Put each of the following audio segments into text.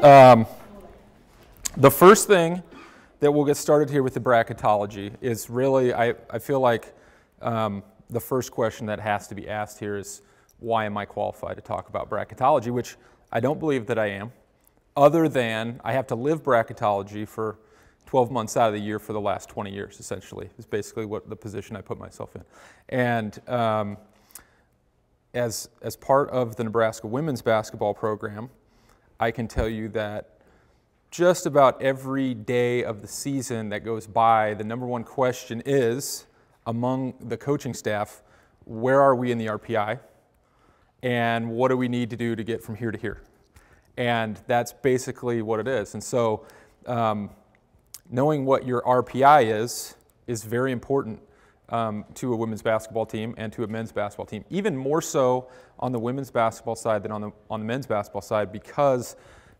The first thing that we'll get started here with the bracketology is really, I feel like the first question that has to be asked here is, why am I qualified to talk about bracketology, which I don't believe that I am, other than I have to live bracketology for 12 months out of the year for the last 20 years, essentially, is basically what the position I put myself in. And as part of the Nebraska women's basketball program, I can tell you that just about every day of the season that goes by, the number one question is, among the coaching staff, where are we in the RPI? And what do we need to do to get from here to here? And that's basically what it is. And so knowing what your RPI is very important to a women's basketball team and to a men's basketball team, even more so on the women's basketball side than on the men's basketball side, because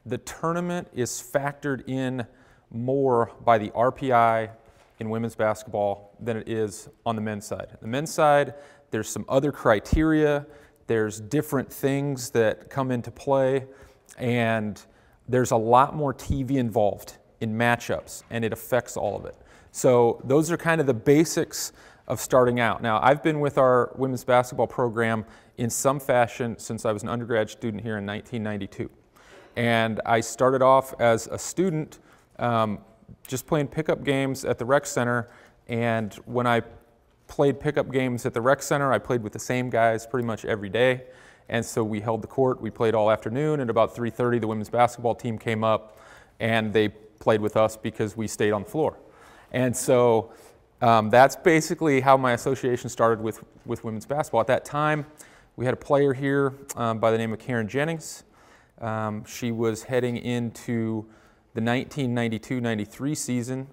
the tournament is factored in more by the RPI in women's basketball than it is on the men's side. The men's side, there's some other criteria, there's different things that come into play, and there's a lot more TV involved in matchups, and it affects all of it. So those are kind of the basics of starting out. Now, I've been with our women's basketball program in some fashion since I was an undergrad student here in 1992. And I started off as a student just playing pickup games at the rec center, and when I played pickup games at the rec center, I played with the same guys pretty much every day. And so we held the court, we played all afternoon, and about 3:30 the women's basketball team came up and they played with us because we stayed on the floor. And so that's basically how my association started with women's basketball. At that time, we had a player here by the name of Karen Jennings. She was heading into the 1992-93 season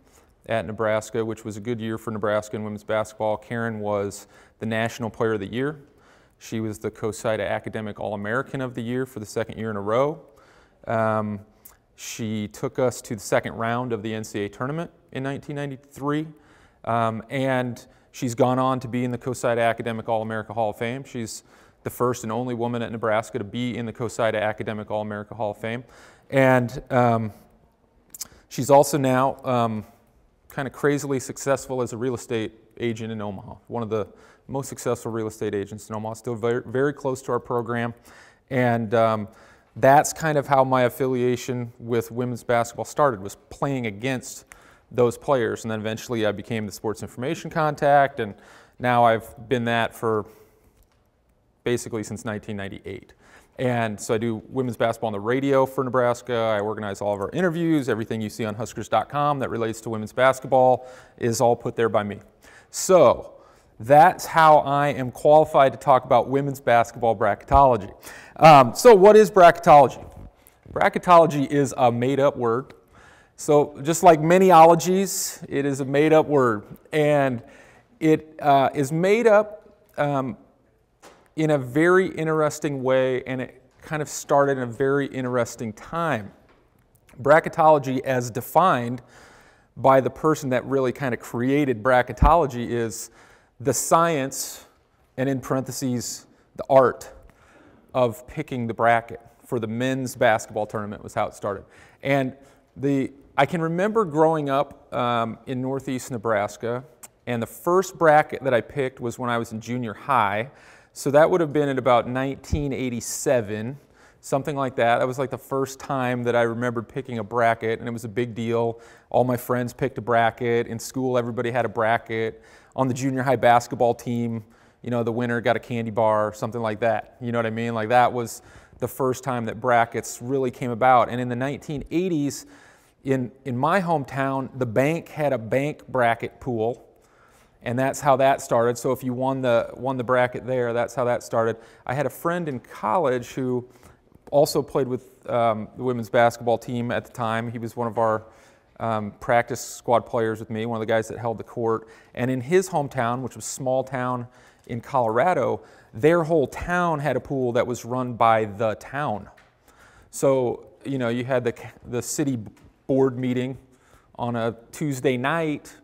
at Nebraska, which was a good year for Nebraska in women's basketball. Karen was the National Player of the Year. She was the COSIDA Academic All-American of the Year for the second year in a row. She took us to the second round of the NCAA tournament in 1993, and she's gone on to be in the COSIDA Academic All-America Hall of Fame. She's the first and only woman at Nebraska to be in the COSIDA Academic All-America Hall of Fame. And she's also now kind of crazily successful as a real estate agent in Omaha, one of the most successful real estate agents in Omaha, still very, very close to our program. And that's kind of how my affiliation with women's basketball started, was playing against those players. And then eventually I became the sports information contact, and now I've been that for basically since 1998. And so I do women's basketball on the radio for Nebraska. I organize all of our interviews. Everything you see on Huskers.com that relates to women's basketball is all put there by me. So that's how I am qualified to talk about women's basketball bracketology. So what is bracketology? Bracketology is a made-up word. So just like many ologies, it is a made-up word. And it is made up in a very interesting way, and it kind of started in a very interesting time. Bracketology, as defined by the person that really kind of created bracketology, is the science, and in parentheses, the art of picking the bracket for the men's basketball tournament was how it started. And I can remember growing up in northeast Nebraska, and the first bracket that I picked was when I was in junior high. So that would have been in about 1987, something like that. That was like the first time that I remembered picking a bracket, and it was a big deal. All my friends picked a bracket. In school, everybody had a bracket. On the junior high basketball team, you know, the winner got a candy bar, something like that. You know what I mean? Like, that was the first time that brackets really came about. And in the 1980s, in my hometown, the bank had a bank bracket pool. And that's how that started. So if you won the bracket there, that's how that started. I had a friend in college who also played with the women's basketball team at the time. He was one of our practice squad players with me, one of the guys that held the court. And in his hometown, which was a small town in Colorado, their whole town had a pool that was run by the town. So, you know, you had the city board meeting on a Tuesday night,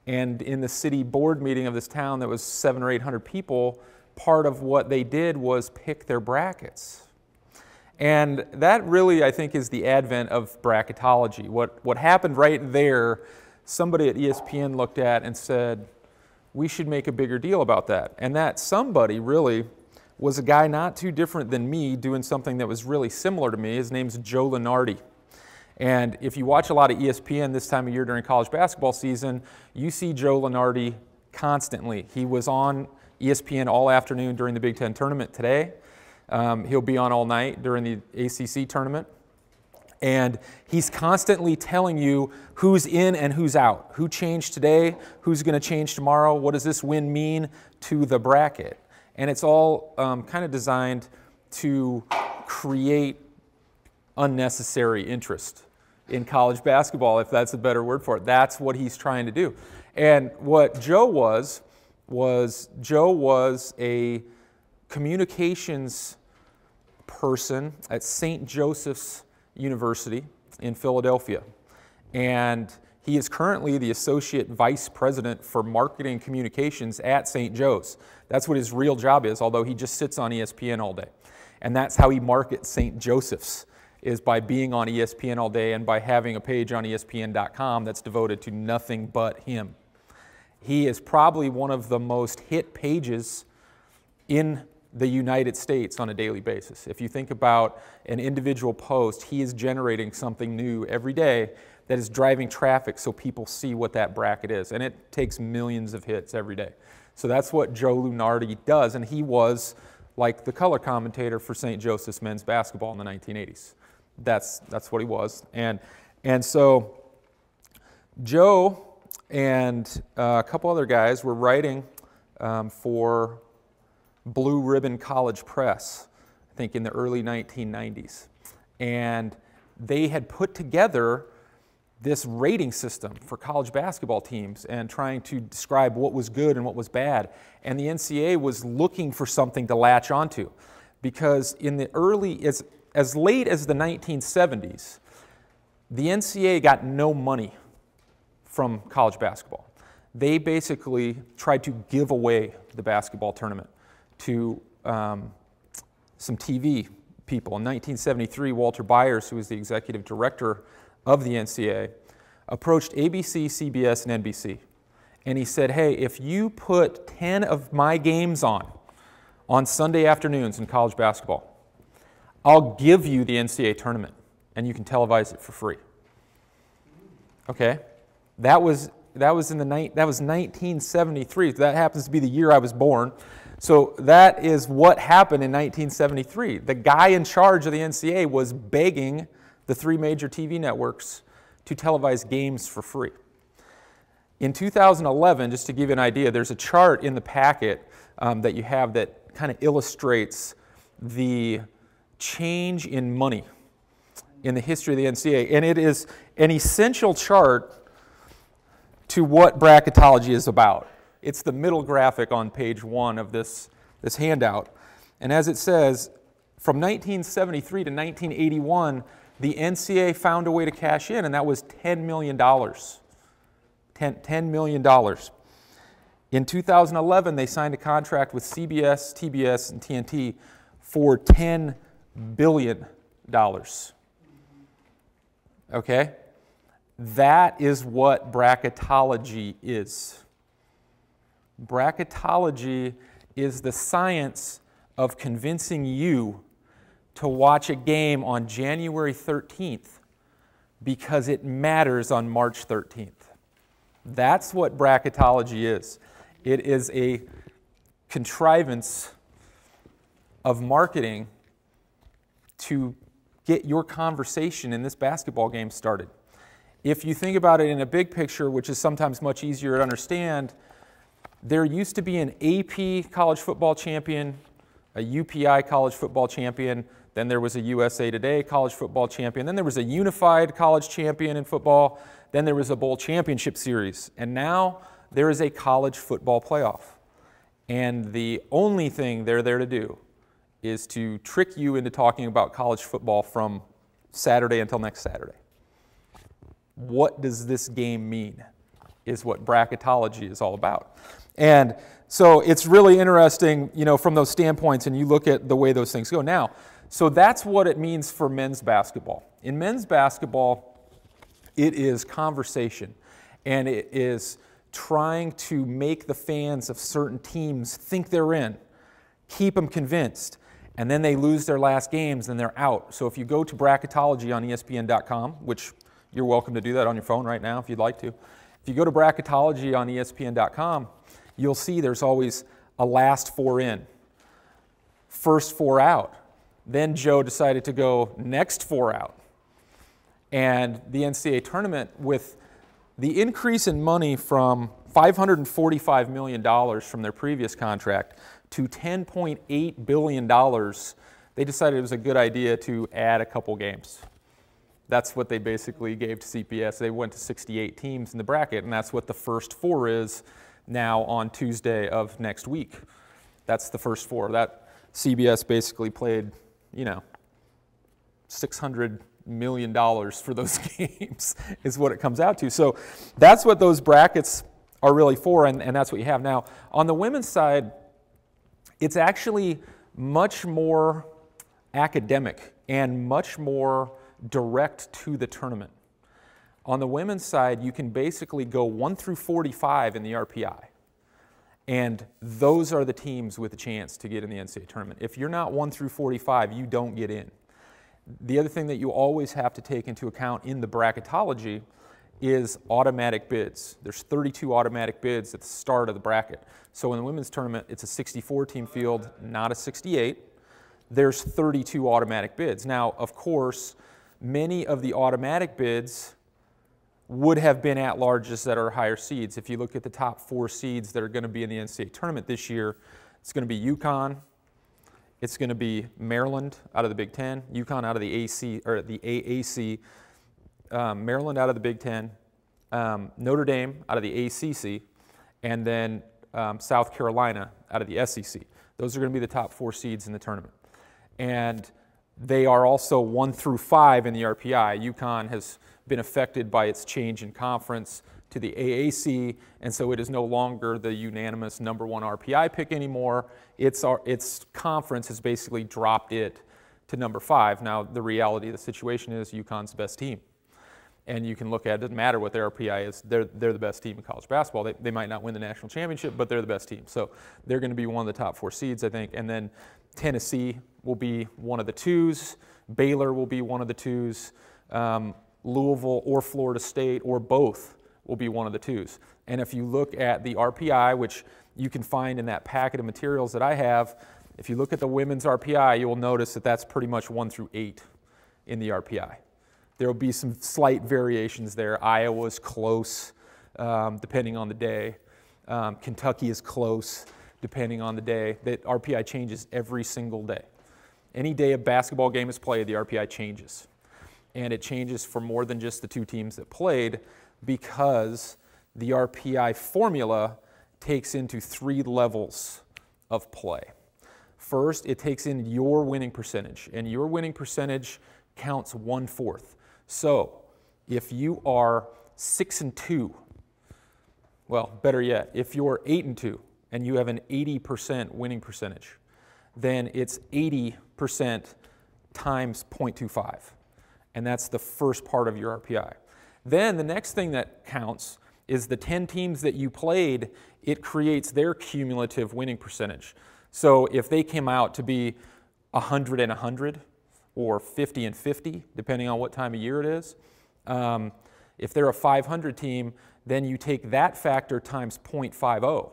and in the city board meeting of this town that was 700 or 800 people, part of what they did was pick their brackets. And that really, I think, is the advent of bracketology. What happened right there, somebody at ESPN looked at and said, we should make a bigger deal about that. And that somebody really was a guy not too different than me doing something that was really similar to me. His name's Joe Lunardi. And if you watch a lot of ESPN this time of year during college basketball season, you see Joe Lunardi constantly. He was on ESPN all afternoon during the Big Ten tournament today. He'll be on all night during the ACC tournament. And he's constantly telling you who's in and who's out, who changed today, who's going to change tomorrow, what does this win mean to the bracket. And it's all kind of designed to create unnecessary interest in college basketball, if that's a better word for it. That's what he's trying to do. And what Joe was a communications person at St. Joseph's University in Philadelphia. And he is currently the Associate Vice President for Marketing Communications at St. Joe's. That's what his real job is, although he just sits on ESPN all day. And that's how he markets St. Joseph's, is by being on ESPN all day and by having a page on ESPN.com that's devoted to nothing but him. He is probably one of the most hit pages in the United States on a daily basis. If you think about an individual post, he is generating something new every day that is driving traffic so people see what that bracket is. And it takes millions of hits every day. So that's what Joe Lunardi does, and he was like the color commentator for St. Joseph's men's basketball in the 1980s. That's what he was. And so Joe and a couple other guys were writing for Blue Ribbon College Press, I think in the early 1990s. And they had put together this rating system for college basketball teams and trying to describe what was good and what was bad. And the NCAA was looking for something to latch onto, because in the early, as late as the 1970s, the NCAA got no money from college basketball. They basically tried to give away the basketball tournament to some TV people. In 1973, Walter Byers, who was the executive director of the NCAA, approached ABC, CBS, and NBC. And he said, hey, if you put 10 of my games on Sunday afternoons in college basketball, I'll give you the NCAA tournament, and you can televise it for free. Okay, that was 1973. That happens to be the year I was born. So that is what happened in 1973. The guy in charge of the NCAA was begging the three major TV networks to televise games for free. In 2011, just to give you an idea, there's a chart in the packet that you have that kind of illustrates the change in money in the history of the NCAA. And it is an essential chart to what bracketology is about. It's the middle graphic on page 1 of this handout. And as it says, from 1973 to 1981, the NCAA found a way to cash in, and that was $10 million. $10 million. In 2011, they signed a contract with CBS, TBS, and TNT for $10 billion. Okay? That is what bracketology is. Bracketology is the science of convincing you to watch a game on January 13th because it matters on March 13th. That's what bracketology is. It is a contrivance of marketing to get your conversation in this basketball game started. If you think about it in a big picture, which is sometimes much easier to understand, there used to be an AP college football champion, a UPI college football champion, then there was a USA Today college football champion, then there was a unified college champion in football, then there was a bowl championship series, and now there is a college football playoff. And the only thing they're there to do is to trick you into talking about college football from Saturday until next Saturday. What does this game mean is what bracketology is all about. And so it's really interesting, you know, from those standpoints, and you look at the way those things go. Now, So that's what it means for men's basketball. In men's basketball, it is conversation, and it is trying to make the fans of certain teams think they're in, keep them convinced, and then they lose their last games and they're out. So if you go to Bracketology on ESPN.com, which you're welcome to do that on your phone right now if you'd like to. If you go to Bracketology on ESPN.com, you'll see there's always a last four in, first four out. Then Joe decided to go next four out. And the NCAA tournament, with the increase in money from $545 million from their previous contract to $10.8 billion, they decided it was a good idea to add a couple games. That's what they basically gave to CPS. They went to 68 teams in the bracket, and that's what the first four is now on Tuesday of next week. That's the first four. That CBS basically played, you know, $600 million for those games is what it comes out to. So that's what those brackets are really for, and that's what you have. Now, on the women's side, it's actually much more academic and much more direct to the tournament. On the women's side, you can basically go 1 through 45 in the RPI, and those are the teams with a chance to get in the NCAA tournament. If you're not 1 through 45, you don't get in. The other thing that you always have to take into account in the bracketology is automatic bids. There's 32 automatic bids at the start of the bracket. So in the women's tournament, it's a 64-team field, not a 68. There's 32 automatic bids. Now, of course, many of the automatic bids would have been at-larges that are higher seeds. If you look at the top 4 seeds that are going to be in the NCAA tournament this year, it's going to be UConn, it's going to be Maryland out of the Big Ten, UConn out of the AC or the AAC, Maryland out of the Big Ten, Notre Dame out of the ACC, and then South Carolina out of the SEC. Those are going to be the top 4 seeds in the tournament. And they are also 1 through 5 in the RPI. UConn has been affected by its change in conference to the AAC, and so it is no longer the unanimous #1 RPI pick anymore. Its conference has basically dropped it to number 5. Now, the reality of the situation is UConn's the best team. And you can look at it, doesn't matter what their RPI is, they're the best team in college basketball. They might not win the national championship, but they're the best team. So they're going to be one of the top 4 seeds, I think. And then Tennessee will be one of the 2s. Baylor will be one of the 2s. Louisville or Florida State or both will be one of the 2s. And if you look at the RPI, which you can find in that packet of materials that I have, if you look at the women's RPI, you will notice that that's pretty much 1 through 8 in the RPI. There will be some slight variations there. Iowa's close, depending on the day. Kentucky is close, depending on the day. The RPI changes every single day. Any day a basketball game is played, the RPI changes. And it changes for more than just the 2 teams that played, because the RPI formula takes into 3 levels of play. First, it takes in your winning percentage, and your winning percentage counts 1/4. So if you are 6-2, well, better yet, if you're 8-2 and you have an 80% winning percentage, then it's 80% times 0.25. And that's the first part of your RPI. Then the next thing that counts is the 10 teams that you played. It creates their cumulative winning percentage. So if they came out to be 100 and 100 or 50 and 50, depending on what time of year it is, if they're a 500 team, then you take that factor times 0.50.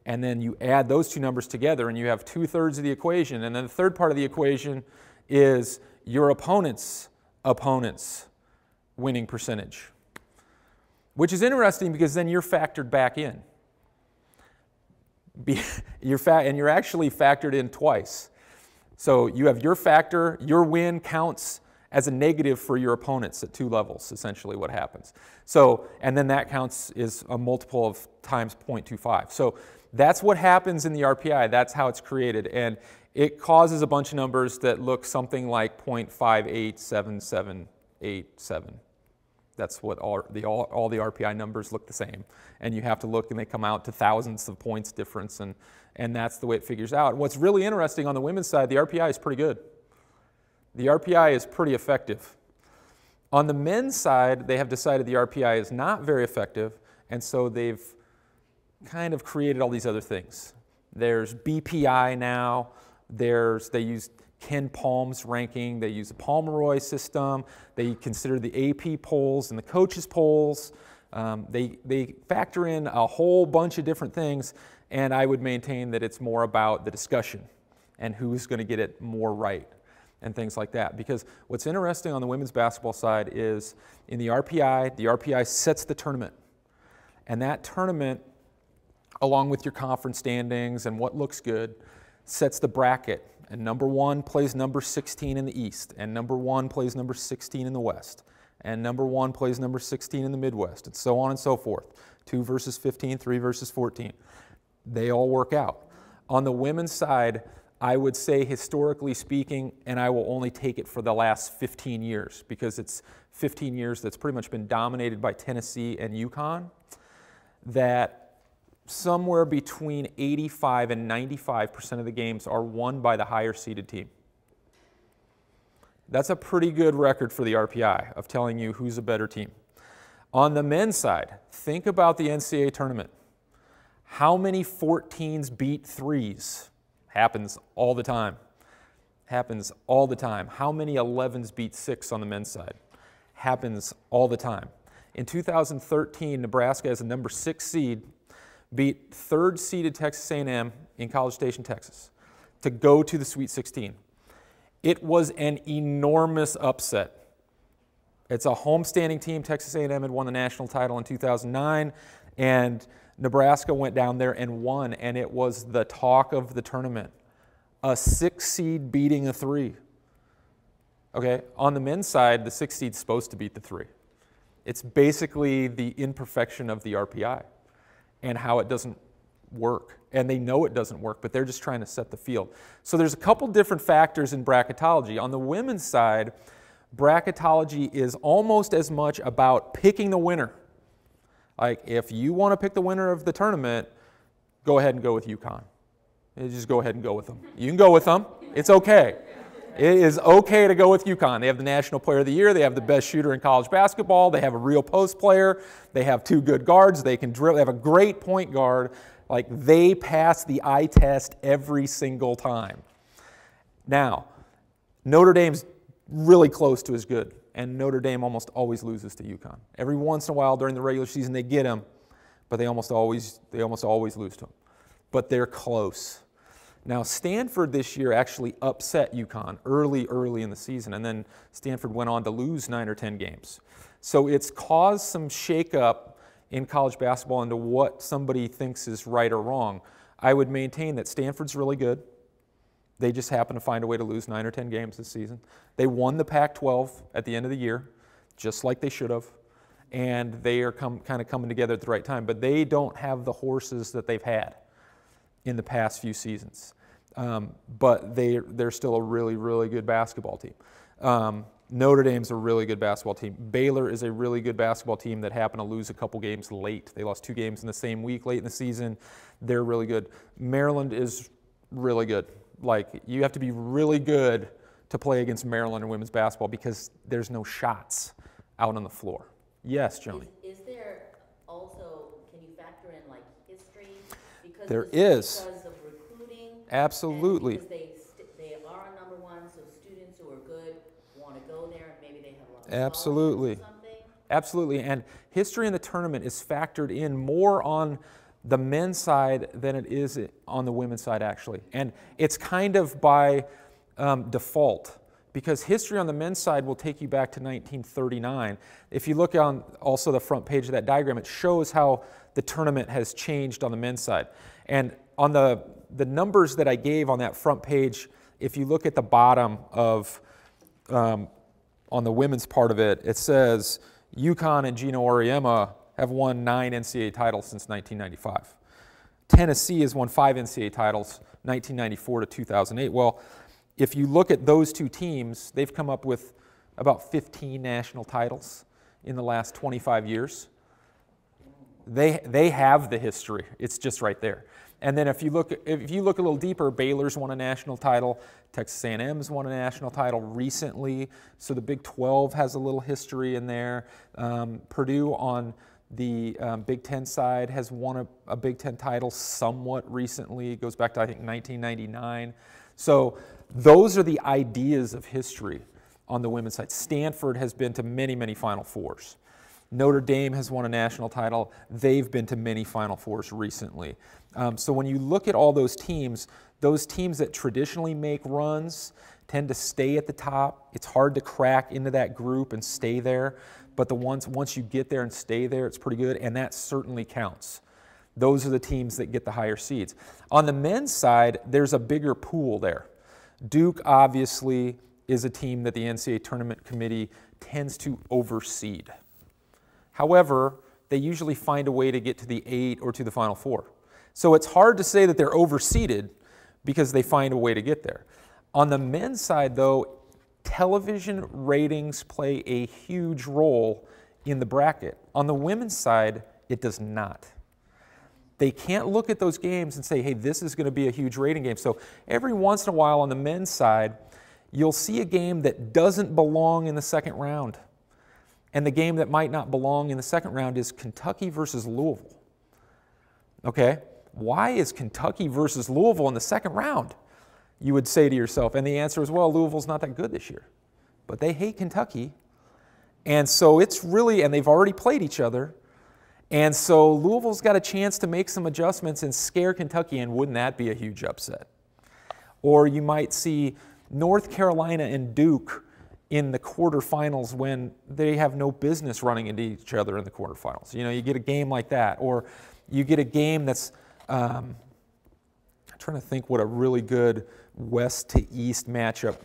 And then you add those 2 numbers together and you have 2/3 of the equation. And then the third part of the equation is your opponent's winning percentage, which is interesting because then you're factored back in. And you're actually factored in twice. So you have your factor, your win counts as a negative for your opponents at 2 levels, essentially what happens. So, and then that counts is a multiple of times 0.25. So that's what happens in the RPI. That's how it's created. And it causes a bunch of numbers that look something like 0.587787. That's what all the RPI numbers look the same. And you have to look, and they come out to thousands of points difference, and that's the way it figures out. What's really interesting on the women's side, the RPI is pretty good. the RPI is pretty effective. On the men's side, they have decided the RPI is not very effective, and so they've kind of created all these other things. There's BPI now, they use Ken Palm's ranking, they use the Pomeroy system, they consider the AP polls and the coaches polls. They factor in a whole bunch of different things, and I would maintain that it's more about the discussion and who's going to get it more right and things like that. Because what's interesting on the women's basketball side is in the RPI sets the tournament. And that tournament, along with your conference standings and what looks good, sets the bracket. And number 1 plays number 16 in the East, and number 1 plays number 16 in the West, and number 1 plays number 16 in the Midwest, and so on and so forth. 2 versus 15, 3 versus 14. They all work out. On the women's side, I would say historically speaking, and I will only take it for the last 15 years because it's 15 years that's pretty much been dominated by Tennessee and UConn, that somewhere between 85 and 95% of the games are won by the higher seeded team. That's a pretty good record for the RPI of telling you who's a better team. On the men's side, think about the NCAA tournament. How many 14s beat 3s? Happens all the time. Happens all the time. How many 11s beat 6 on the men's side? Happens all the time. In 2013, Nebraska as a number 6 seed beat 3rd seeded Texas A&M in College Station, Texas, to go to the Sweet 16. It was an enormous upset. It's a homestanding team. Texas A&M had won the national title in 2009, and Nebraska went down there and won, and it was the talk of the tournament. A 6 seed beating a 3. Okay, on the men's side, the 6 seed's supposed to beat the 3. It's basically the imperfection of the RPI and how it doesn't work. And they know it doesn't work, but they're just trying to set the field. So there's a couple different factors in bracketology. On the women's side, bracketology is almost as much about picking the winner. Like, if you want to pick the winner of the tournament, go ahead and go with UConn. Just go ahead and go with them. You can go with them. It's okay. It is okay to go with UConn. They have the National Player of the Year. They have the best shooter in college basketball. They have a real post player. They have 2 good guards. They can dribble. They have a great point guard. Like, they pass the eye test every single time. Now, Notre Dame's really close to as good, and Notre Dame almost always loses to UConn. Every once in a while during the regular season they get them, but they almost always lose to them. But they're close. Now, Stanford this year actually upset UConn early in the season, and then Stanford went on to lose 9 or 10 games. So it's caused some shakeup in college basketball into what somebody thinks is right or wrong. I would maintain that Stanford's really good. They just happen to find a way to lose 9 or 10 games this season. They won the Pac-12 at the end of the year, just like they should have, and they are kind of coming together at the right time. But they don't have the horses that they've had in the past few seasons. But they're still a really, really good basketball team. Notre Dame's a really good basketball team. Baylor is a really good basketball team that happened to lose a couple games late. They lost 2 games in the same week late in the season. They're really good. Maryland is really good. Like, you have to be really good to play against Maryland in women's basketball because there's no shots out on the floor. Yes, Joni. Is there also, can you factor in like history? Because there is. Because of recruiting. Absolutely. Because they are a number 1, so students who are good want to go there, and maybe they have a lot of absolutely. Or something. Absolutely, and history in the tournament is factored in more on the men's side than it is on the women's side, actually. And it's kind of by default, because history on the men's side will take you back to 1939. If you look on also the front page of that diagram, it shows how the tournament has changed on the men's side. And on the numbers that I gave on that front page, if you look at the bottom of, on the women's part of it, it says UConn and Gino Auriemma have won 9 NCAA titles since 1995. Tennessee has won 5 NCAA titles, 1994 to 2008. Well, if you look at those 2 teams, they've come up with about 15 national titles in the last 25 years. They have the history. It's just right there. And then if you look a little deeper, Baylor's won a national title, Texas A&M's won a national title recently, so the Big 12 has a little history in there. Purdue on the Big Ten side has won a Big Ten title somewhat recently. It goes back to, I think, 1999. So those are the ideas of history on the women's side. Stanford has been to many, many Final Fours. Notre Dame has won a national title. They've been to many Final Fours recently. So when you look at all those teams that traditionally make runs tend to stay at the top. It's hard to crack into that group and stay there, but the ones, once you get there and stay there, it's pretty good, and that certainly counts. Those are the teams that get the higher seeds. On the men's side, there's a bigger pool there. Duke, obviously, is a team that the NCAA Tournament Committee tends to overseed. However, they usually find a way to get to the 8 or to the Final Four. So it's hard to say that they're overseeded because they find a way to get there. On the men's side, though, television ratings play a huge role in the bracket. On the women's side, it does not. They can't look at those games and say, hey, this is going to be a huge rating game. So every once in a while on the men's side, you'll see a game that doesn't belong in the second round. And the game that might not belong in the second round is Kentucky versus Louisville. Okay? Why is Kentucky versus Louisville in the second round? You would say to yourself, and the answer is, well, Louisville's not that good this year. But they hate Kentucky. And so it's really, and they've already played each other. And so Louisville's got a chance to make some adjustments and scare Kentucky, and wouldn't that be a huge upset? Or you might see North Carolina and Duke in the quarterfinals when they have no business running into each other in the quarterfinals. You know, you get a game like that. Or you get a game that's, I'm trying to think what a really good west to east matchup.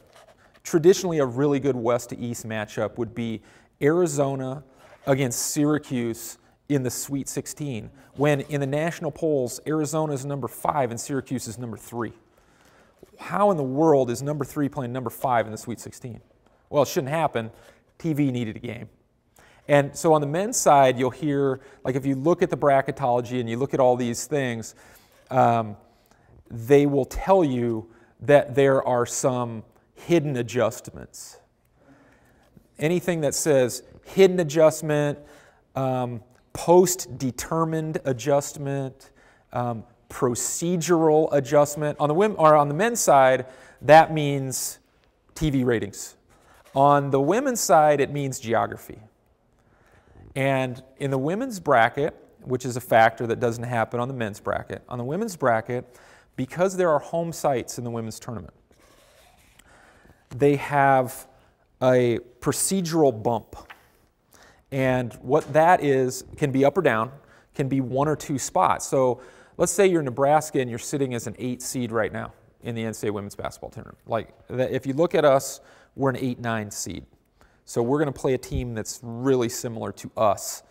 Traditionally, a really good west to east matchup would be Arizona against Syracuse in the Sweet 16, when in the national polls, Arizona is number 5 and Syracuse is number 3. How in the world is number 3 playing number 5 in the Sweet 16? Well, it shouldn't happen. TV needed a game. And so on the men's side, you'll hear, like if you look at the bracketology and you look at all these things, they will tell you that there are some hidden adjustments. Anything that says hidden adjustment, post-determined adjustment, procedural adjustment. On the men's side, that means TV ratings. On the women's side, it means geography. And in the women's bracket, which is a factor that doesn't happen on the men's bracket, on the women's bracket, because there are home sites in the women's tournament, they have a procedural bump. And what that is can be up or down, can be 1 or 2 spots. So let's say you're Nebraska and you're sitting as an 8 seed right now in the NCAA women's basketball tournament. Like, if you look at us, we're an 8-9 seed. So we're going to play a team that's really similar to us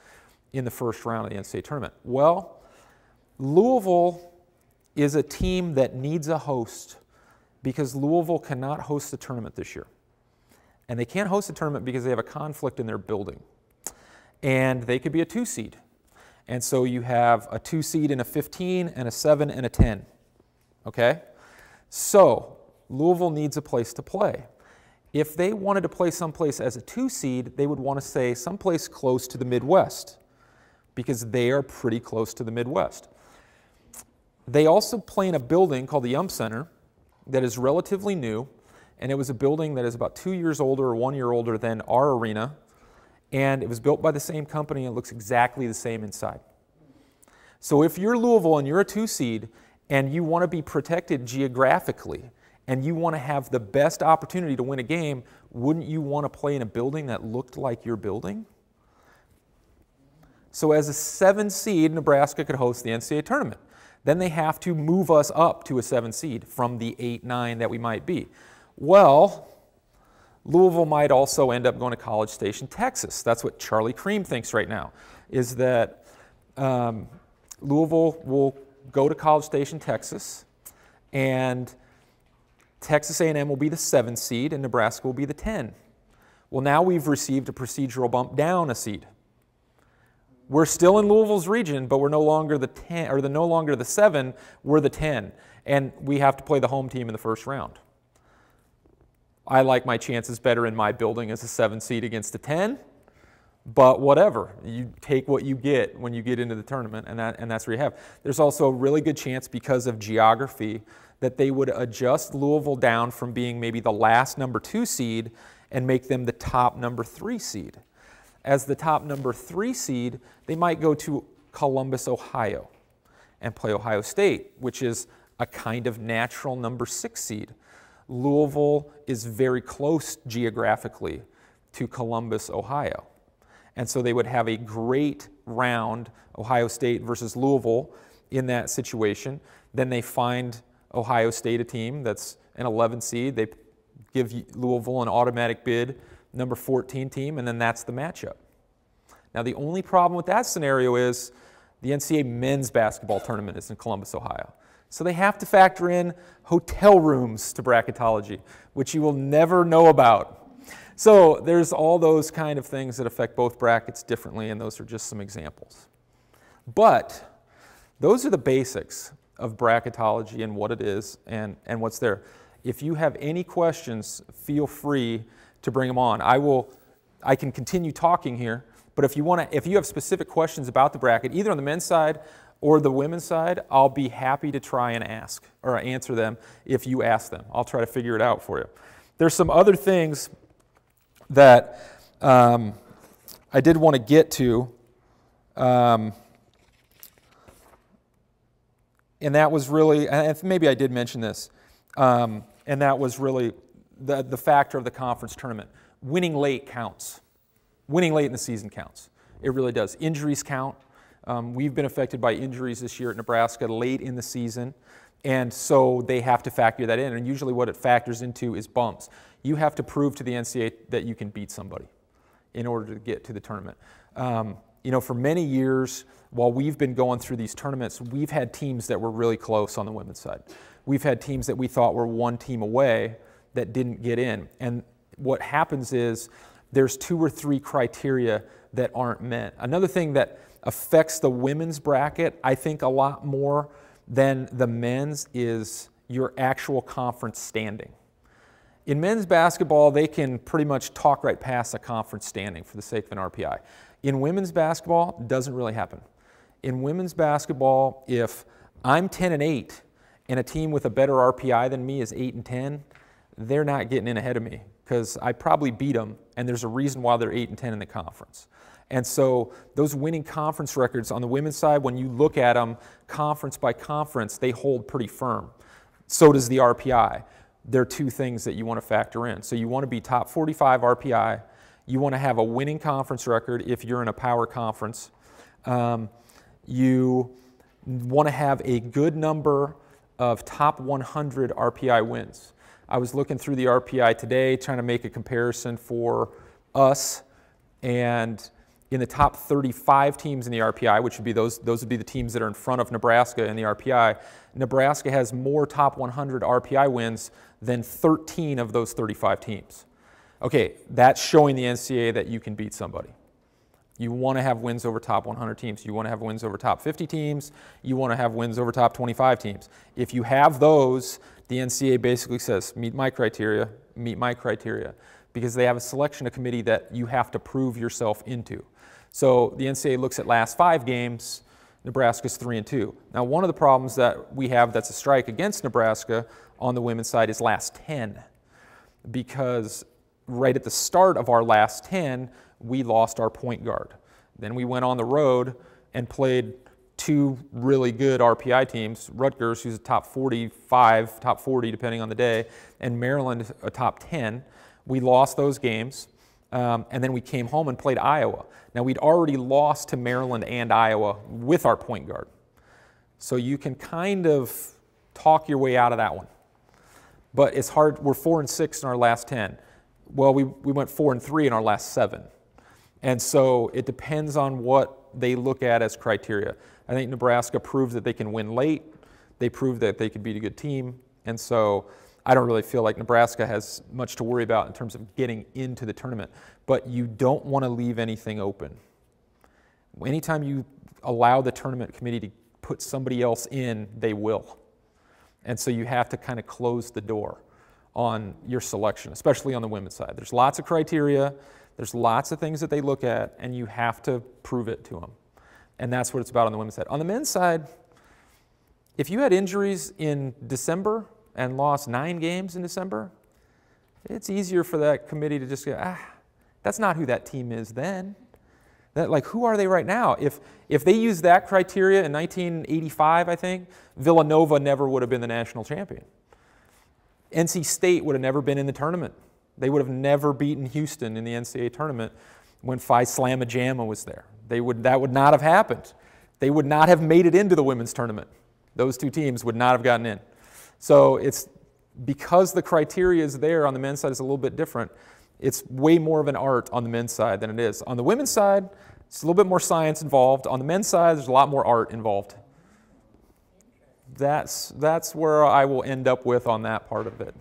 in the first round of the NCAA tournament. Well, Louisville is a team that needs a host because Louisville cannot host the tournament this year. And they can't host the tournament because they have a conflict in their building. And they could be a 2 seed. And so you have a 2 seed and a 15 and a 7 and a 10. Okay? So Louisville needs a place to play. If they wanted to play someplace as a 2 seed, they would want to say someplace close to the Midwest because they are pretty close to the Midwest. They also play in a building called the Yum Center that is relatively new, and it was a building that is about 2 years older or 1 year older than our arena, and it was built by the same company and it looks exactly the same inside. So if you're Louisville and you're a 2 seed and you want to be protected geographically and you want to have the best opportunity to win a game, wouldn't you want to play in a building that looked like your building? So as a 7 seed, Nebraska could host the NCAA tournament. Then they have to move us up to a 7 seed from the 8-9 that we might be. Well, Louisville might also end up going to College Station, Texas. That's what Charlie Cream thinks right now, is that Louisville will go to College Station, Texas, and Texas A&M will be the 7 seed and Nebraska will be the 10. Well, now we've received a procedural bump down a seed. we're still in Louisville's region, but we're no longer the 10, or no longer the 7, we're the 10. And we have to play the home team in the first round. I like my chances better in my building as a 7 seed against a 10, but whatever. You take what you get when you get into the tournament, and that's where you have. There's also a really good chance, because of geography, that they would adjust Louisville down from being maybe the last number 2 seed and make them the top number 3 seed. As the top number 3 seed, they might go to Columbus, Ohio, and play Ohio State, which is a kind of natural number 6 seed. Louisville is very close geographically to Columbus, Ohio. And so they would have a great round, Ohio State versus Louisville, in that situation. Then they find Ohio State a team that's an 11 seed. They give Louisville an automatic bid, number 14 team, and then that's the matchup. Now, the only problem with that scenario is the NCAA men's basketball tournament is in Columbus, Ohio. So they have to factor in hotel rooms to bracketology, which you will never know about. So there's all those kind of things that affect both brackets differently, and those are just some examples. But those are the basics of bracketology and what it is and what's there. If you have any questions, feel free to bring them on. I can continue talking here, but if you have specific questions about the bracket, either on the men's side or the women's side, I'll be happy to try and ask or answer them if you ask them. I'll try to figure it out for you. There's some other things that I did want to get to, and that was really, and maybe I did mention this, and that was really the factor of the conference tournament. Winning late counts. Winning late in the season counts. It really does. Injuries count. We've been affected by injuries this year at Nebraska late in the season, and so they have to factor that in, and usually what it factors into is bumps. You have to prove to the NCAA that you can beat somebody in order to get to the tournament. You know, for many years, while we've been going through these tournaments, we've had teams that were really close on the women's side. We've had teams that we thought were one team away that didn't get in, and what happens is there's 2 or 3 criteria that aren't met. Another thing that affects the women's bracket, I think, a lot more than the men's is your actual conference standing. In men's basketball, they can pretty much talk right past a conference standing for the sake of an RPI. In women's basketball, it doesn't really happen. In women's basketball, if I'm 10-8 and a team with a better RPI than me is 8-10, they're not getting in ahead of me because I probably beat them, and there's a reason why they're 8-10 in the conference. And so those winning conference records on the women's side, when you look at them conference by conference, they hold pretty firm. So does the RPI. They're 2 things that you want to factor in. So you want to be top 45 RPI. You want to have a winning conference record if you're in a power conference. You want to have a good number of top 100 RPI wins. I was looking through the RPI today, trying to make a comparison for us, and in the top 35 teams in the RPI, which would be those would be the teams that are in front of Nebraska in the RPI, Nebraska has more top 100 RPI wins than 13 of those 35 teams. Okay, that's showing the NCAA that you can beat somebody. You want to have wins over top 100 teams. You want to have wins over top 50 teams. You want to have wins over top 25 teams. If you have those, the NCAA basically says, meet my criteria, because they have a selection committee that you have to prove yourself into. So the NCAA looks at last 5 games, Nebraska's 3-2. Now, one of the problems that we have that's a strike against Nebraska on the women's side is last 10, because right at the start of our last 10, we lost our point guard. Then we went on the road and played 2 really good RPI teams, Rutgers, who's a top 45, top 40 depending on the day, and Maryland, a top 10. We lost those games, and then we came home and played Iowa. Now, we'd already lost to Maryland and Iowa with our point guard. So you can kind of talk your way out of that one. But it's hard. We're 4-6 in our last 10. Well, we went 4-3 in our last 7. And so it depends on what they look at as criteria. I think Nebraska proved that they can win late. They proved that they could beat a good team. And so I don't really feel like Nebraska has much to worry about in terms of getting into the tournament. But you don't want to leave anything open. Anytime you allow the tournament committee to put somebody else in, they will. And so you have to kind of close the door on your selection, especially on the women's side. There's lots of criteria, there's lots of things that they look at, and you have to prove it to them. And that's what it's about on the women's side. On the men's side, if you had injuries in December and lost 9 games in December, it's easier for that committee to just go, that's not who that team is then. Like, who are they right now? If they used that criteria in 1985, I think, Villanova never would have been the national champion. NC State would have never been in the tournament. They would have never beaten Houston in the NCAA tournament when Phi Slamma Jamma was there. That would not have happened. They would not have made it into the women's tournament. Those 2 teams would not have gotten in. So it's because the criteria is there on the men's side is a little bit different. It's way more of an art on the men's side than it is. On the women's side, it's a little bit more science involved. On the men's side, there's a lot more art involved. That's where I will end up with on that part of it.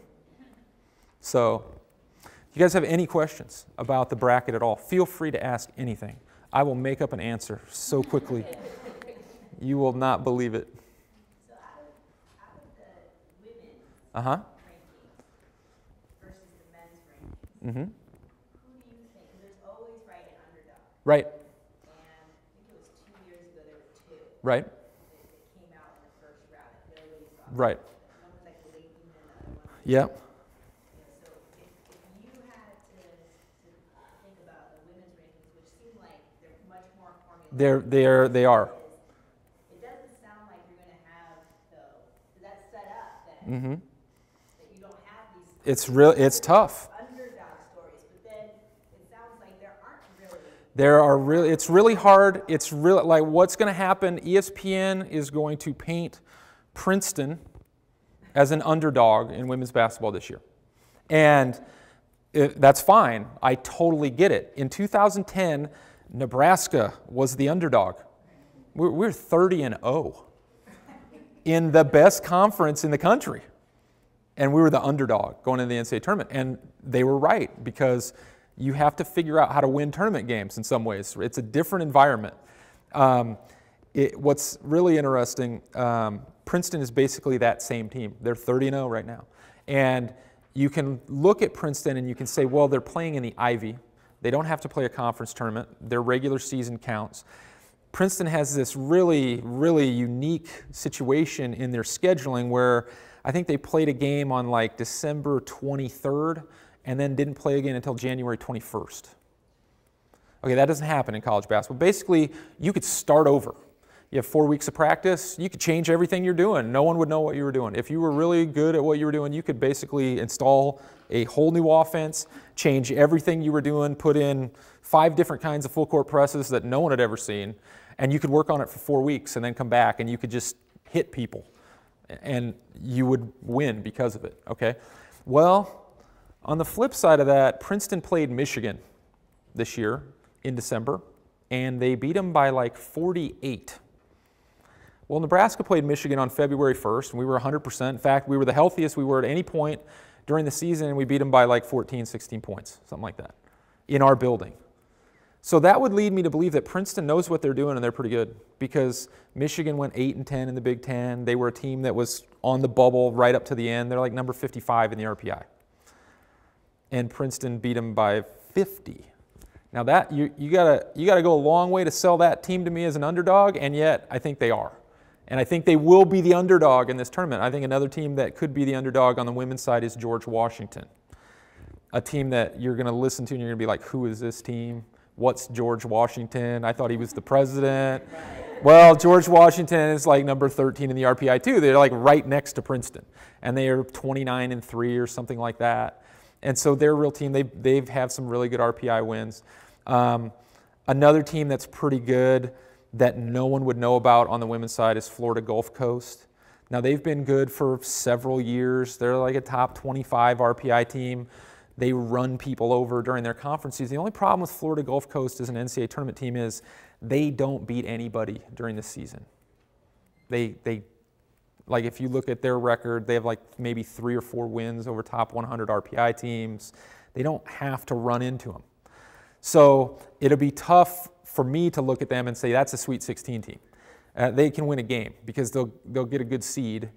So, if you guys have any questions about the bracket at all, feel free to ask anything. I will make up an answer so quickly. You will not believe it. So out of the women's rankings versus the men's rankings, who do you think, there's always, right, an underdog. Right. And I think it was 2 years ago there were 2. Right. That came out in the first round that nobody saw. Right. One was like Leighton and the other one. Yep. So if you had to think about the women's rankings, which seem like they're much more formulated. They are. It doesn't sound like you're going to have, though, is that set up that, that you don't have these It's tough. underdog stories, but then it sounds like there aren't really. It's really hard. It's really, like, what's going to happen, ESPN is going to paint Princeton as an underdog in women's basketball this year. And that's fine. I totally get it. In 2010, Nebraska was the underdog. We're 30-0 in the best conference in the country. And we were the underdog going into the NCAA tournament. And they were right, because you have to figure out how to win tournament games in some ways. It's a different environment. What's really interesting, Princeton is basically that same team. They're 30-0 right now. And you can look at Princeton and you can say, well, they're playing in the Ivy. They don't have to play a conference tournament. Their regular season counts. Princeton has this really, really unique situation in their scheduling where I think they played a game on like December 23rd and then didn't play again until January 21st. Okay, that doesn't happen in college basketball. Basically, you could start over. You have 4 weeks of practice. You could change everything you're doing. No one would know what you were doing. If you were really good at what you were doing, you could basically install a whole new offense, change everything you were doing, put in 5 different kinds of full court presses that no one had ever seen, and you could work on it for 4 weeks and then come back and you could just hit people and you would win because of it, okay? Well, on the flip side of that, Princeton played Michigan this year in December, and they beat them by like 48. Well, Nebraska played Michigan on February 1st, and we were 100%. In fact, we were the healthiest we were at any point during the season, and we beat them by like 14, 16 points, something like that, in our building. So that would lead me to believe that Princeton knows what they're doing, and they're pretty good, because Michigan went 8-10 in the Big Ten. They were a team that was on the bubble right up to the end. They're like number 55 in the RPI. And Princeton beat them by 50. Now that you gotta go a long way to sell that team to me as an underdog, and yet I think they are. And I think they will be the underdog in this tournament. I think another team that could be the underdog on the women's side is George Washington. A team that you're going to listen to and you're going to be like, who is this team? What's George Washington? I thought he was the president. Well, George Washington is like number 13 in the RPI too. They're like right next to Princeton. And they are 29-3 or something like that. And so they're a real team. They have some really good RPI wins. Another team that's pretty good that no one would know about on the women's side is Florida Gulf Coast. Now, they've been good for several years. They're like a top 25 RPI team. They run people over during their conference season. The only problem with Florida Gulf Coast as an NCAA tournament team is they don't beat anybody during the season. They like, if you look at their record, they have like maybe 3 or 4 wins over top 100 RPI teams. They don't have to run into them. So it'll be tough for me to look at them and say that's a Sweet 16 team. They can win a game because they'll get a good seed,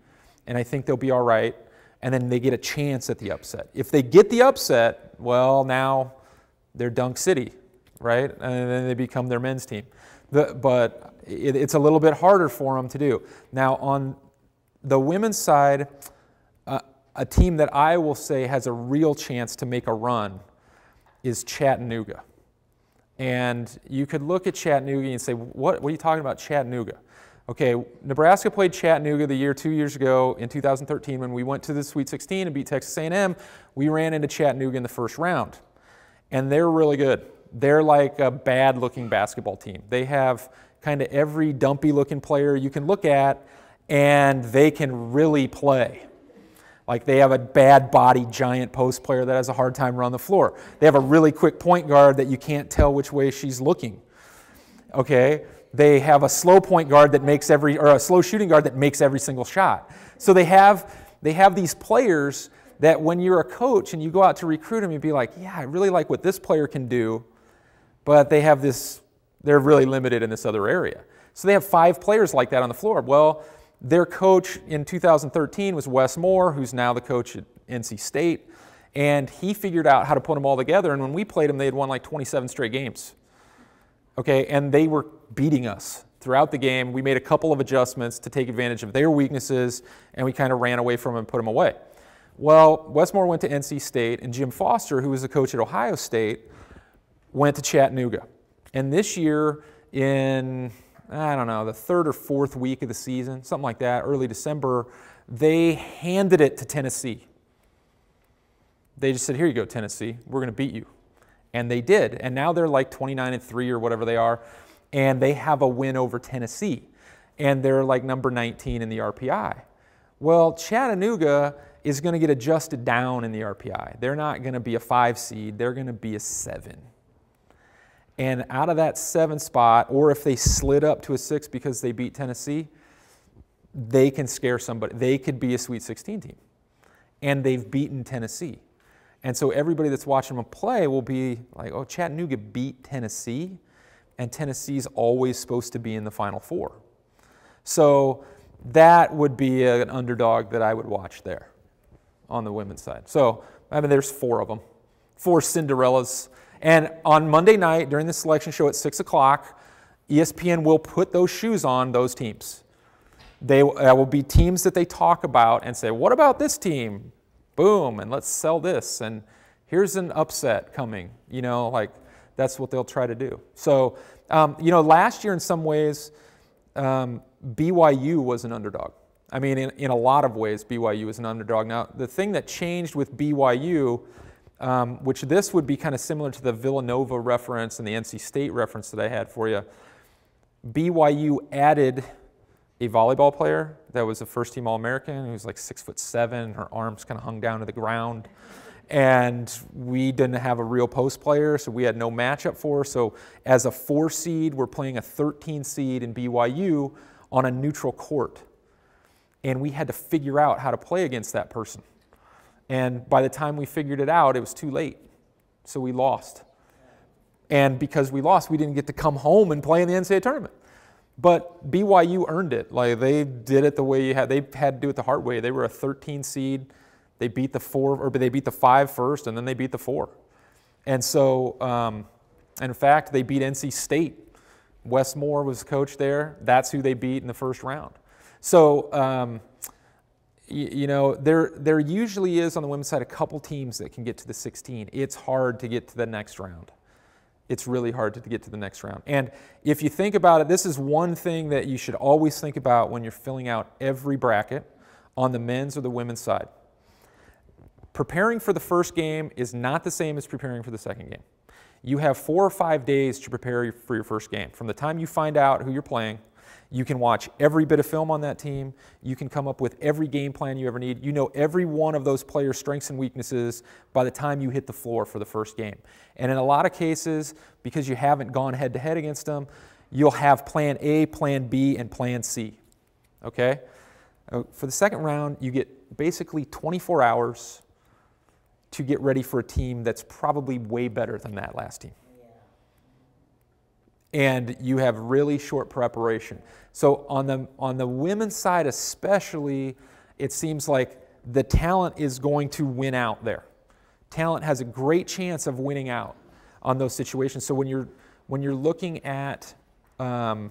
and I think they'll be all right, and then they get a chance at the upset. If they get the upset, well, now they're Dunk City, right? And then they become their men's team. But it's a little bit harder for them to do. Now, on the women's side, a team that I will say has a real chance to make a run is Chattanooga. And you could look at Chattanooga and say, what are you talking about, Chattanooga? Okay, Nebraska played Chattanooga 2 years ago in 2013 when we went to the Sweet 16 and beat Texas A&M. We ran into Chattanooga in the first round, and they're really good. They're like a bad-looking basketball team. They have kind of every dumpy-looking player you can look at, and they can really play. Like they have a bad-bodied giant post player that has a hard time around the floor. They have a really quick point guard that you can't tell which way she's looking. Okay? They have a slow point guard that makes a slow shooting guard that makes every single shot. So they have these players that when you're a coach and you go out to recruit them, you'd be like, yeah, I really like what this player can do, but they're really limited in this other area. So they have 5 players like that on the floor. Well, their coach in 2013 was Wes Moore, who's now the coach at NC State, and he figured out how to put them all together, and when we played them, they had won like 27 straight games. Okay, and they were beating us throughout the game. We made a couple of adjustments to take advantage of their weaknesses, and we kind of ran away from them and put them away. Well, Wes Moore went to NC State, and Jim Foster, who was the coach at Ohio State, went to Chattanooga. And this year, in, I don't know, the 3rd or 4th week of the season, something like that, early December, they handed it to Tennessee. They just said, here you go, Tennessee, we're going to beat you. And they did. And now they're like 29-3 or whatever they are, and they have a win over Tennessee. And they're like number 19 in the RPI. Well, Chattanooga is going to get adjusted down in the RPI. They're not going to be a 5 seed, they're going to be a 7. And out of that 7 spot, or if they slid up to a 6 because they beat Tennessee, they can scare somebody. They could be a Sweet 16 team. And they've beaten Tennessee. And so everybody that's watching them play will be like, oh, Chattanooga beat Tennessee, and Tennessee's always supposed to be in the Final Four. So that would be an underdog that I would watch there on the women's side. So, I mean, there's 4 of them, 4 Cinderellas. And on Monday night during the selection show at 6 o'clock, ESPN will put those shoes on those teams. That will be teams that they talk about and say, what about this team? Boom, and let's sell this, and here's an upset coming. You know, like that's what they'll try to do. So, you know, last year in some ways, BYU was an underdog. I mean, in a lot of ways, BYU was an underdog. Now, the thing that changed with BYU, which this would be kind of similar to the Villanova reference and the NC State reference that I had for you, BYU added a volleyball player that was a first-team All-American. He was like 6'7". Her arms kind of hung down to the ground. And we didn't have a real post player, so we had no matchup for her. So as a 4 seed, we're playing a 13 seed in BYU on a neutral court. And we had to figure out how to play against that person. And by the time we figured it out, it was too late. So we lost. And because we lost, we didn't get to come home and play in the NCAA tournament. But BYU earned it. Like they did it the way they had to do it the hard way. They were a 13 seed. They beat the 5 first, and then they beat the 4. And so, in fact, they beat NC State. Wes Moore was coach there. That's who they beat in the first round. So, you know, there usually is on the women's side a couple teams that can get to the 16. It's hard to get to the next round. It's really hard to get to the next round. And if you think about it, this is one thing that you should always think about when you're filling out every bracket on the men's or the women's side. Preparing for the first game is not the same as preparing for the second game. You have 4 or 5 days to prepare for your first game. From the time you find out who you're playing, you can watch every bit of film on that team. You can come up with every game plan you ever need. You know every one of those players' strengths and weaknesses by the time you hit the floor for the first game. And in a lot of cases, because you haven't gone head-to-head against them, you'll have plan A, plan B, and plan C. Okay? For the second round, you get basically 24 hours to get ready for a team that's probably way better than that last team. and you have really short preparation. So on the women's side especially, it seems like the talent is going to win out there. Talent has a great chance of winning out on those situations. So when you're looking at a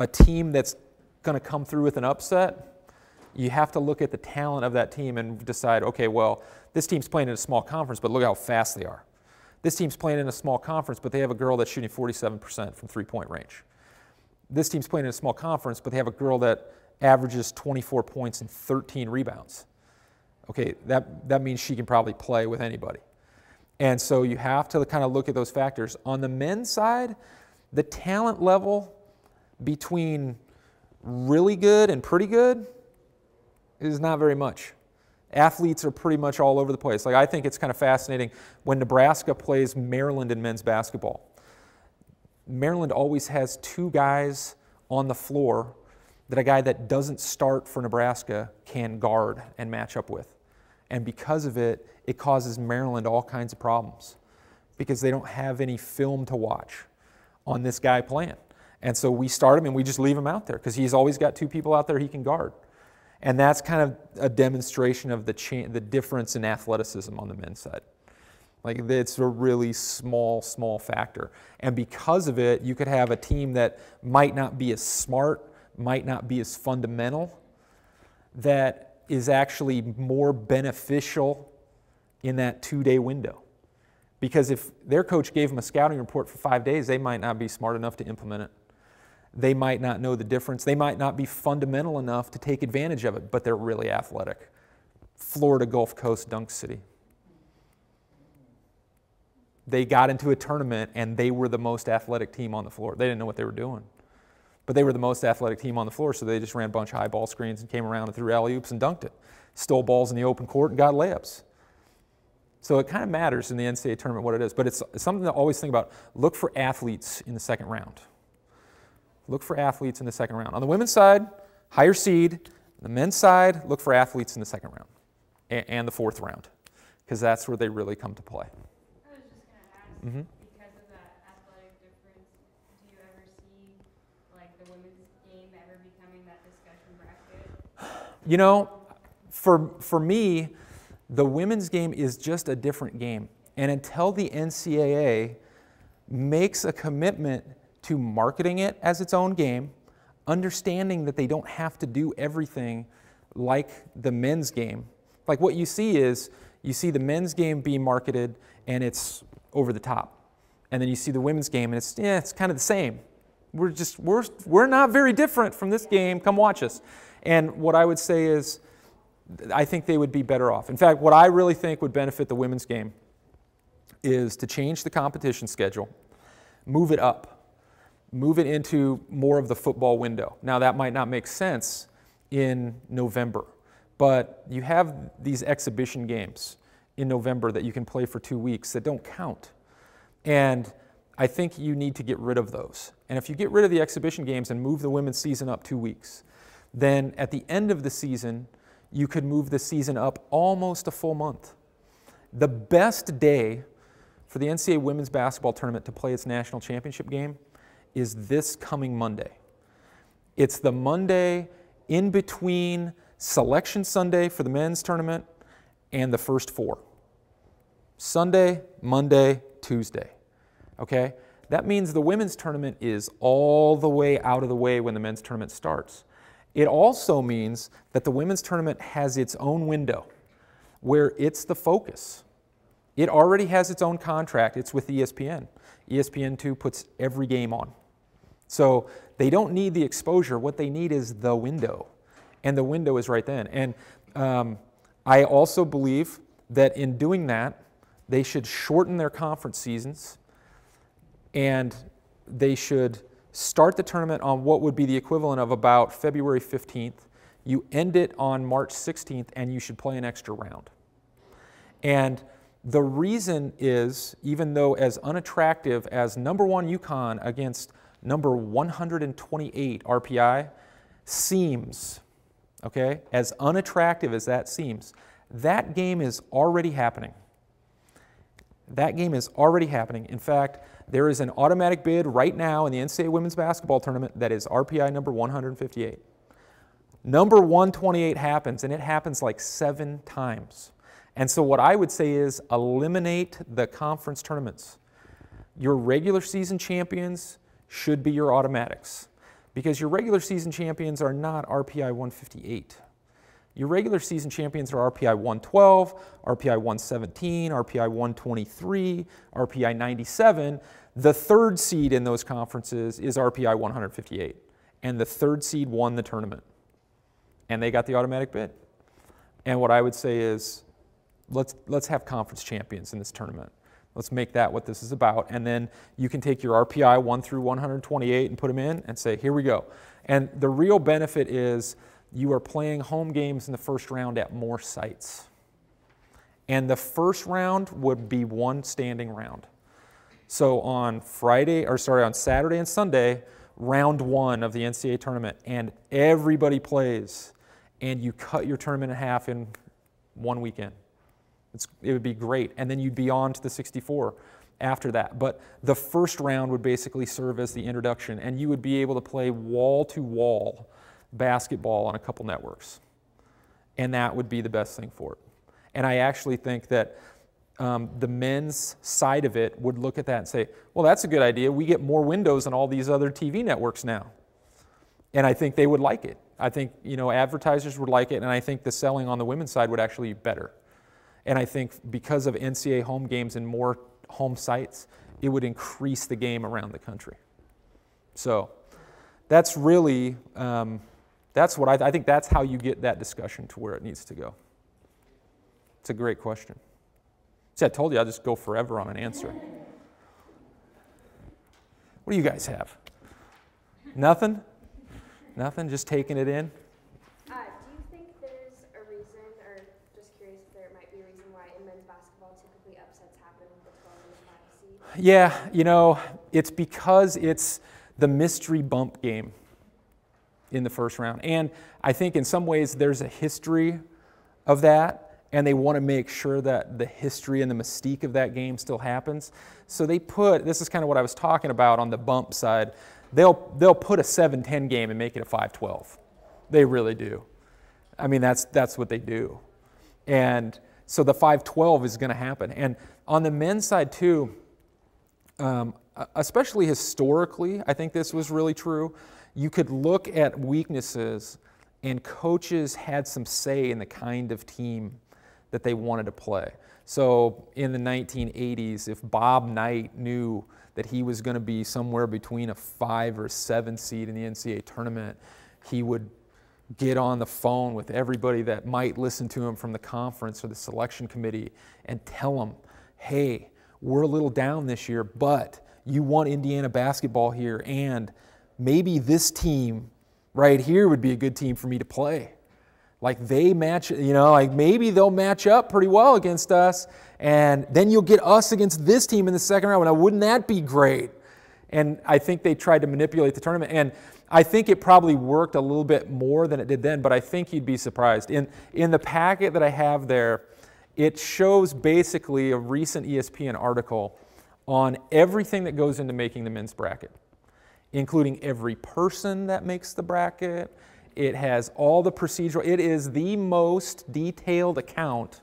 team that's going to come through with an upset, you have to look at the talent of that team and decide, okay, well, this team's playing in a small conference, but look how fast they are. This team's playing in a small conference, but they have a girl that's shooting 47% from three-point range. This team's playing in a small conference, but they have a girl that averages 24 points and 13 rebounds. Okay, that means she can probably play with anybody. And so you have to kind of look at those factors. On the men's side, the talent level between really good and pretty good is not very much. Athletes are pretty much all over the place. Like, I think it's kind of fascinating when Nebraska plays Maryland in men's basketball. Maryland always has two guys on the floor that a guy that doesn't start for Nebraska can guard and match up with. And because of it, it causes Maryland all kinds of problems because they don't have any film to watch on this guy playing. And so we start him and we just leave him out there because he's always got two people out there he can guard. And that's kind of a demonstration of the difference in athleticism on the men's side. Like, it's a really small factor. And because of it, you could have a team that might not be as smart, might not be as fundamental, that is actually more beneficial in that 2-day window. Because if their coach gave them a scouting report for 5 days, they might not be smart enough to implement it. They might not know the difference. They might not be fundamental enough to take advantage of it, but they're really athletic. Florida Gulf Coast Dunk City. They got into a tournament and they were the most athletic team on the floor. They didn't know what they were doing. But they were the most athletic team on the floor, so they just ran a bunch of high ball screens and came around and threw alley-oops and dunked it. Stole balls in the open court and got layups. So it kind of matters in the NCAA tournament what it is. But it's something to always think about. Look for athletes in the second round. Look for athletes in the second round. On the women's side, higher seed. On the men's side, look for athletes in the second round and the fourth round, because that's where they really come to play. I was just going to ask, because of that athletic difference, do you ever see like the women's game ever becoming that discussion bracket? You know, for me, the women's game is just a different game. And until the NCAA makes a commitment to marketing it as its own game, understanding that they don't have to do everything like the men's game. Like, what you see is, you see the men's game being marketed and it's over the top. And then you see the women's game and it's kind of the same. We're not very different from this game. Come watch us. And what I would say is, I think they would be better off. In fact, what I really think would benefit the women's game is to change the competition schedule, move it up. Move it into more of the football window. Now, that might not make sense in November, but you have these exhibition games in November that you can play for 2 weeks that don't count. And I think you need to get rid of those. And if you get rid of the exhibition games and move the women's season up 2 weeks, then at the end of the season, you could move the season up almost a full month. The best day for the NCAA women's basketball tournament to play its national championship game is this coming Monday. It's the Monday in between Selection Sunday for the men's tournament and the first four. Sunday, Monday, Tuesday. Okay? That means the women's tournament is all the way out of the way when the men's tournament starts. It also means that the women's tournament has its own window where it's the focus. It already has its own contract. It's with ESPN. ESPN2 puts every game on. So they don't need the exposure. What they need is the window. And the window is right then. And I also believe that in doing that, they should shorten their conference seasons and they should start the tournament on what would be the equivalent of about February 15th. You end it on March 16th and you should play an extra round. And the reason is, even though as unattractive as #1 UConn against number 128 RPI seems, okay, as unattractive as that seems, that game is already happening. That game is already happening. In fact, There is an automatic bid right now in the NCAA women's basketball tournament that is RPI number 158. Number 128 happens, and it happens like 7 times. And so what I would say is eliminate the conference tournaments. Your regular season champions should be your automatics, because your regular season champions are not RPI 158. Your regular season champions are RPI 112, RPI 117, RPI 123, RPI 97. The third seed in those conferences is RPI 158, and the third seed won the tournament, and they got the automatic bid. And what I would say is, let's have conference champions in this tournament. Let's make that what this is about, and then you can take your RPI 1 through 128 and put them in and say, here we go. And the real benefit is you are playing home games in the first round at more sites. And the first round would be one standing round. So on Saturday and Sunday, round 1 of the NCAA tournament, and everybody plays, and you cut your tournament in half in one weekend. It would be great, and then you'd be on to the 64 after that. But the first round would basically serve as the introduction, and you would be able to play wall-to-wall basketball on a couple networks, and that would be the best thing for it. And I actually think that the men's side of it would look at that and say, well, that's a good idea. We get more windows on all these other TV networks now. And I think they would like it. I think, advertisers would like it, and I think the selling on the women's side would actually be better. And I think because of NCAA home games and more home sites, it would increase the game around the country. So that's really, that's what I think that's how you get that discussion to where it needs to go. It's a great question. See, I told you I'll just go forever on an answer. What do you guys have? Nothing? Nothing? Just taking it in? Do you think there's a reason, or just curious if there might be a reason why in men's basketball typically upsets happen with the 12 and the 5 seed? Yeah, it's because it's the mystery bump game in the first round. And I think in some ways there's a history of that, and they want to make sure that the history and the mystique of that game still happens. So they this is kind of what I was talking about on the bump side, they'll put a 7-10 game and make it a 5-12. They really do. I mean, that's what they do. And so the 5-12 is going to happen. And on the men's side too, especially historically, I think this was really true. You could look at weaknesses, and coaches had some say in the kind of team that they wanted to play. So in the 1980s, if Bob Knight knew that he was going to be somewhere between a 5 or 7 seed in the NCAA tournament, he would get on the phone with everybody that might listen to him from the conference or the selection committee and tell them, hey, we're a little down this year, but you want Indiana basketball here, and maybe this team right here would be a good team for me to play. Like they match, like maybe they'll match up pretty well against us, and then you'll get us against this team in the second round. Now, wouldn't that be great? And I think they tried to manipulate the tournament, and I think it probably worked a little bit more than it did then, but I think you'd be surprised. In the packet that I have there, it shows basically a recent ESPN article on everything that goes into making the men's bracket, including every person that makes the bracket. It has all the procedural. It is the most detailed account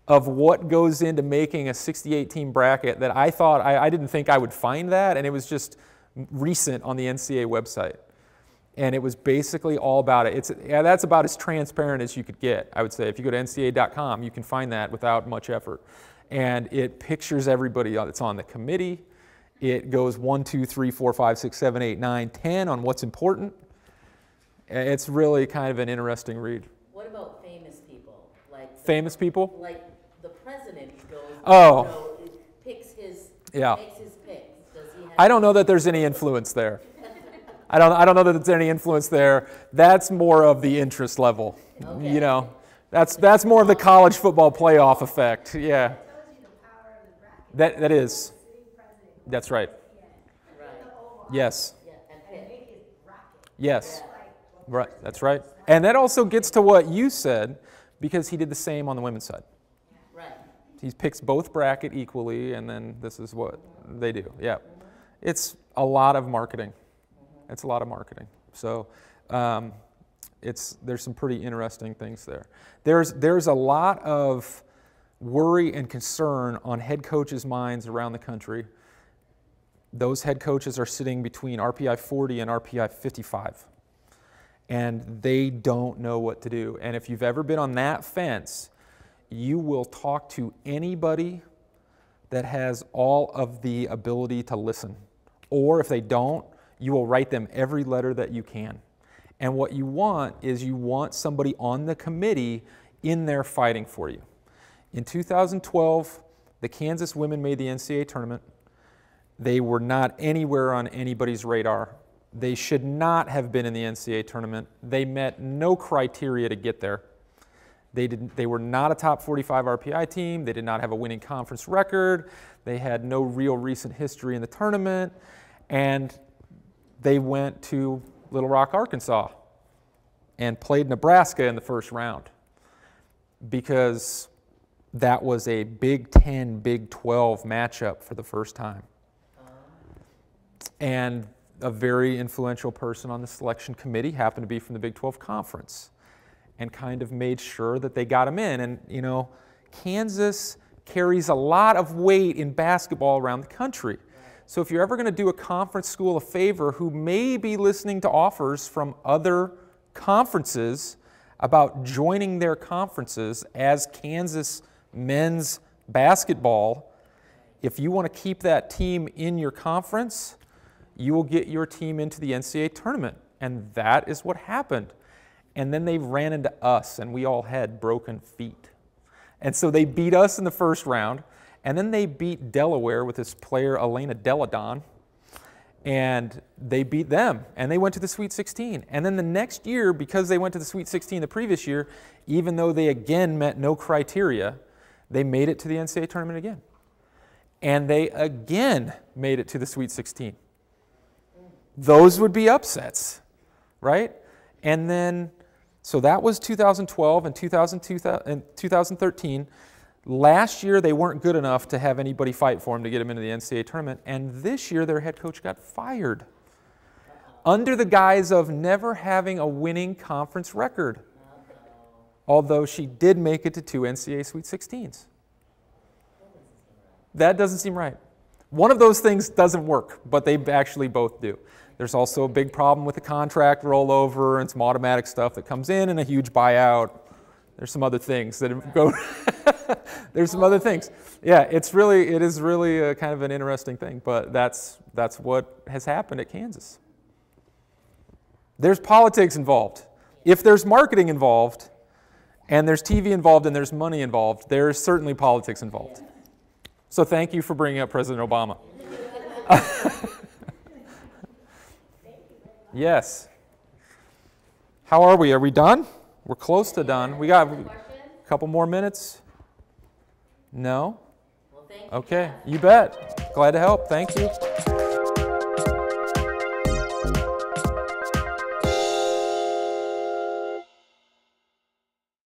of what goes into making a 68-team bracket that I thought, I didn't think I would find that, and it was just recent on the NCAA website. And it was basically all about it. That's about as transparent as you could get, I would say. If you go to ncaa.com, you can find that without much effort. And it pictures everybody that's on the committee. It goes 1, 2, 3, 4, 5, 6, 7, 8, 9, 10 on what's important. It's really kind of an interesting read. What about famous people? Famous people? Like the president goes, picks his, makes his picks. Does he have I don't know that there's any influence there. I don't know that there's any influence there. That's more of the interest level. Okay. That's more of the college football playoff effect. Yeah. It tells you the power of the bracket. That is. That's right. Right. Yes. Yeah, and pick. Yes. Right, that's right. And that also gets to what you said, because he did the same on the women's side. Right. he picks both bracket equally, and then this is what they do. Yeah, it's a lot of marketing. It's a lot of marketing. So there's some pretty interesting things there. There's a lot of worry and concern on head coaches' minds around the country. Those head coaches are sitting between RPI 40 and RPI 55, and they don't know what to do. And if you've ever been on that fence, you will talk to anybody that has all of the ability to listen. Or if they don't, you will write them every letter that you can. And what you want is you want somebody on the committee in there fighting for you. In 2012, the Kansas women made the NCAA tournament. They were not anywhere on anybody's radar. They should not have been in the NCAA tournament. They met no criteria to get there. They were not a top 45 RPI team. They did not have a winning conference record. They had no real recent history in the tournament. And they went to Little Rock, Arkansas and played Nebraska in the first round because that was a Big 10, Big 12 matchup for the first time. And a very influential person on the selection committee happened to be from the Big 12 conference and kind of made sure that they got him in. And, you know, Kansas carries a lot of weight in basketball around the country. So if you're ever going to do a conference school a favor who may be listening to offers from other conferences about joining their conferences as Kansas men's basketball, if you want to keep that team in your conference, you will get your team into the NCAA tournament. And that is what happened. And then they ran into us, and we all had broken feet. And so they beat us in the first round, and then they beat Delaware with this player, Elena Deladon, and they beat them, and they went to the Sweet 16. And then the next year, because they went to the Sweet 16 the previous year, even though they again met no criteria, they made it to the NCAA tournament again. And they again made it to the Sweet 16. Those would be upsets, right? And then, so that was 2012 and 2013. Last year, they weren't good enough to have anybody fight for them to get them into the NCAA tournament. And this year, their head coach got fired under the guise of never having a winning conference record, although she did make it to 2 NCAA Sweet 16s. That doesn't seem right. One of those things doesn't work, but they actually both do. There's also a big problem with the contract rollover and some automatic stuff that comes in and a huge buyout. There's some other things that go. There's some other things. Yeah, it is really a kind of an interesting thing, but that's what has happened at Kansas. There's politics involved. If there's marketing involved, and there's TV involved, and there's money involved, there's certainly politics involved. So thank you for bringing up President Obama. Yes. How are we? Are we done? We're close to done. We got a couple more minutes. No? Well, thank you. Okay, you bet. Glad to help. Thank you.